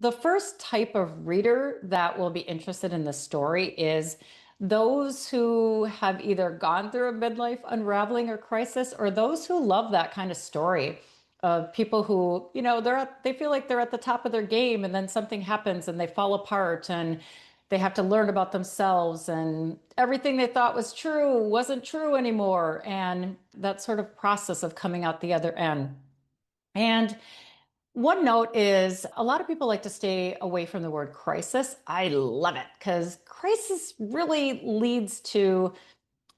The first type of reader that will be interested in the story is those who have either gone through a midlife unraveling or crisis, or those who love that kind of story of people who, they feel like they're at the top of their game and then something happens and they fall apart and they have to learn about themselves and everything they thought was true wasn't true anymore. And that sort of process of coming out the other end. And one note is a lot of people like to stay away from the word crisis. I love it because crisis really leads to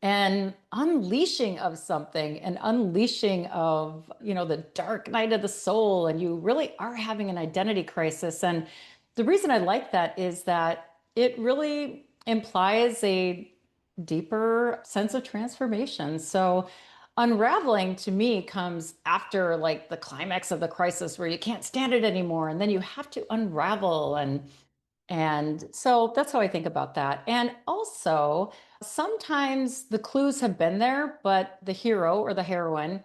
an unleashing of something, an unleashing of, the dark night of the soul. And you really are having an identity crisis. And the reason I like that is that it really implies a deeper sense of transformation. So unraveling to me comes after like the climax of the crisis where you can't stand it anymore and then you have to unravel and so that's how I think about that. And also sometimes the clues have been there but the hero or the heroine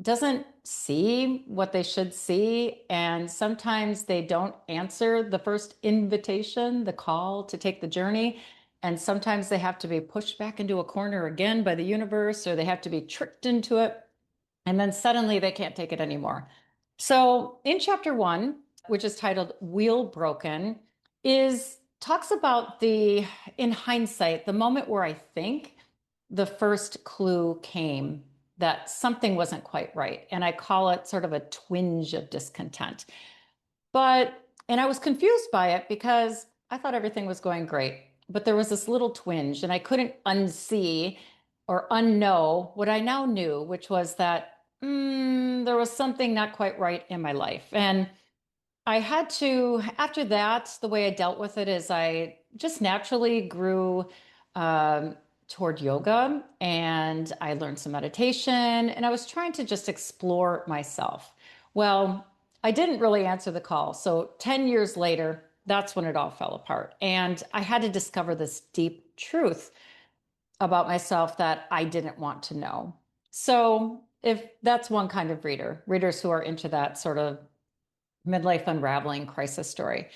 doesn't see what they should see, and sometimes they don't answer the first invitation, the call to take the journey. And sometimes they have to be pushed back into a corner again by the universe, or they have to be tricked into it. And then suddenly they can't take it anymore. So in chapter 1, which is titled Wheel Broken, is talks about in hindsight, the moment where I think the first clue came that something wasn't quite right. And I call it sort of a twinge of discontent. And I was confused by it because I thought everything was going great. But there was this little twinge, and I couldn't unsee or unknow what I now knew, which was that there was something not quite right in my life. And I had to, after that, the way I dealt with it is I just naturally grew toward yoga, and I learned some meditation, and I was trying to just explore myself. Well, I didn't really answer the call. So 10 years later, that's when it all fell apart. And I had to discover this deep truth about myself that I didn't want to know. So if that's one kind of readers who are into that sort of midlife unraveling crisis story.